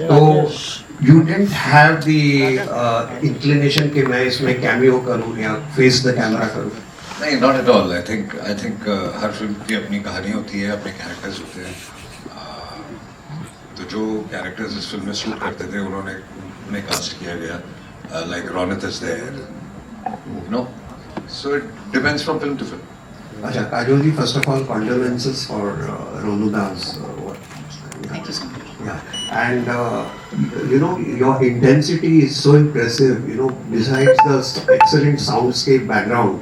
तो you didn't have the inclination कि मैं इसमें cameo करूँ या face the camera करूँ? नहीं, not at all. I think her film की अपनी कहानी होती है, अपने कैरेक्टर्स होते हैं. तो जो कैरेक्टर्स इस फिल्म में शूट करते थे उन्हें कास्ट किया गया. Like Ronit is there. No, so it depends from film to film. अच्छा, काजोल जी, first of all, condolences for Ronu Das. Thank you so much. Yeah, and you know, your intensity is so impressive. You know, besides the excellent soundscape background,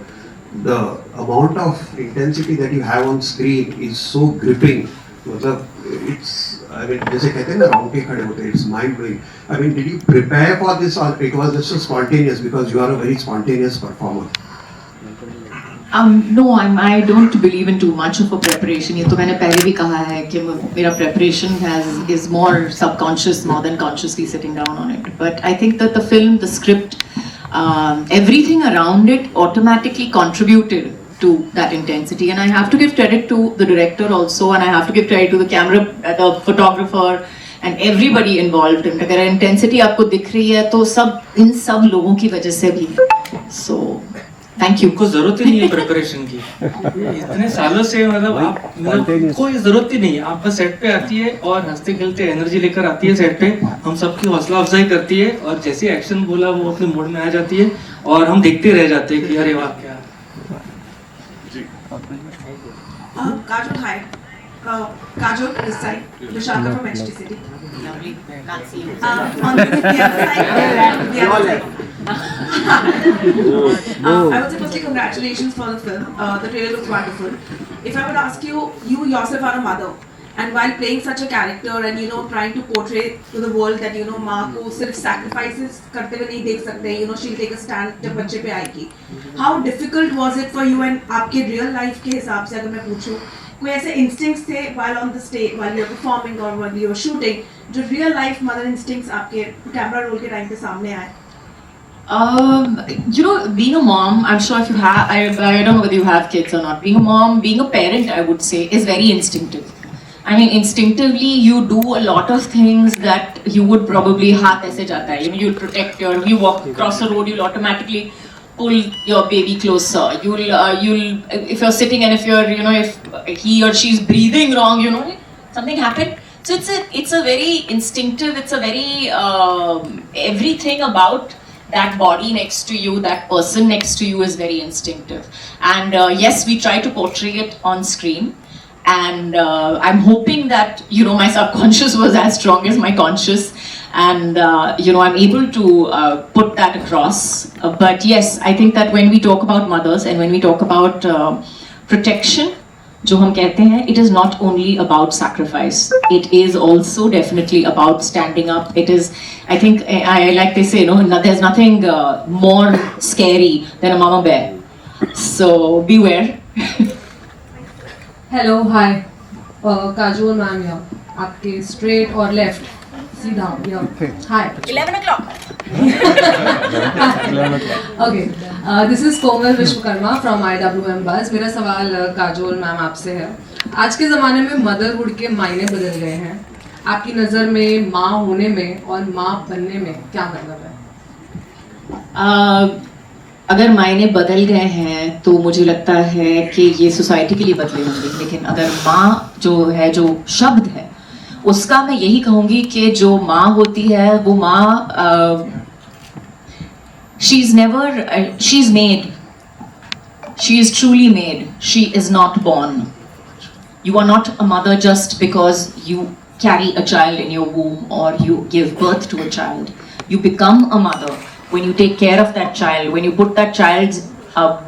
the amount of intensity that you have on screen is so gripping. मतलब it's, I mean, जैसे कहते हैं ना, रोंगटे खड़े होते हैं. It's mind blowing. I mean, did you prepare for this or it was just so spontaneous because you are a very spontaneous performer? No, I don't believe in too much of a preparation. ये तो मैंने पहले भी कहा है कि मेरा preparation is more subconscious more than consciously sitting down on it. But I think that the film, the script, everything around it automatically contributed to that intensity. And I have to give credit to the director also, and I have to give credit to the camera, the photographer, and everybody involved. And अगर intensity आपको दिख रही है तो सब इन सब लोगों की वजह से भी. So thank you. को जरूरत ही नहीं है प्रिपरेशन की. इतने सालों से मतलब कोई जरूरत ही नहीं है. आप बस सेट पे आती है और हंसते खेलते एनर्जी लेकर आती है सेट पे. हम सबकी हौसला अफजाई करती है और जैसे एक्शन बोला वो अपने मूड में आ जाती है और हम देखते रह जाते हैं कि अरे वाह क्या. Kajol, hi. Kajol, this side. Vishaka from HT City. Lovely. Can't see you. On the other side. The other side. I would say firstly congratulations for the film. The trailer looks wonderful. If I would ask you, you yourself are a mother, and while playing such a character and you know trying to portray to the world that you know माँ को सिर्फ sacrifices करते हुए नहीं देख सकते, you know she'll take a stand जब बच्चे पे आएगी. How difficult was it for you and आपके real life के हिसाब से अगर मैं पूछूं, कोई ऐसे instincts थे while on the stage, while you're performing or while you're shooting, जो real life mother instincts आपके camera roll के time पे सामने आए? You know, being a mom, I'm sure if you have, I don't know whether you have kids or not. Being a mom, being a parent, I would say, is very instinctive. I mean, instinctively, you do a lot of things that you would probably हाथ ऐसे जाता है. You know, you'll protect you walk across the road, you'll automatically pull your baby closer. You'll, if you're sitting and if you're, you know, if he or she's breathing wrong, you know, something happened. So it's a very instinctive. It's a very everything about that body next to you, that person next to you is very instinctive. And yes, we try to portray it on screen. And I'm hoping that, you know, my subconscious was as strong as my conscious. And, you know, I'm able to put that across. But yes, I think that when we talk about mothers and when we talk about protection, जो हम कहते हैं, it is not only about sacrifice. It is also definitely about standing up. It is, I think, I like they say, you know, there's nothing more scary than a mama bear. So beware. Hello, hi. Kajol ma'am here. आपके straight और left. सीधा here. Hi. 11 o'clock. Okay. This is Komal Vishwakarma from IWM Buzz. मेरा सवाल Kajol ma'am आपसे है. आज के ज़माने में मदरहुड के मायने बदल गए हैं. आपकी नज़र में माँ होने में और माँ बनने में क्या मतलब है? अगर मायने बदल गए हैं तो मुझे लगता है कि ये सोसाइटी के लिए बदले होंगे. लेकिन अगर माँ जो है, जो शब्द है, उसका मैं यही कहूँगी कि जो माँ होती है वो माँ she is made. She is truly made. She is not born. You are not a mother just because you carry a child in your womb or you give birth to a child. You become a mother when you take care of that child, when you put that child's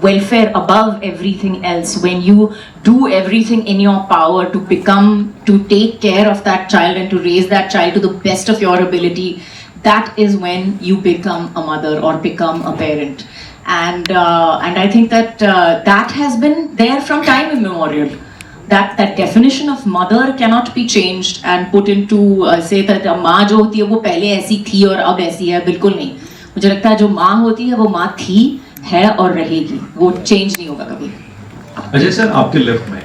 welfare above everything else, when you do everything in your power to take care of that child and to raise that child to the best of your ability. That is when you become a mother or become a parent. And I think that that has been there from time immemorial. That definition of mother cannot be changed and put into say that माँ जो होती है वो पहले ऐसी थी और अब ऐसी है, बिल्कुल नहीं. मुझे लगता है जो माँ होती है वो माँ थी, है और रहेगी. वो चेंज नहीं होगा कभी. अजय सर, आपके लेफ्ट में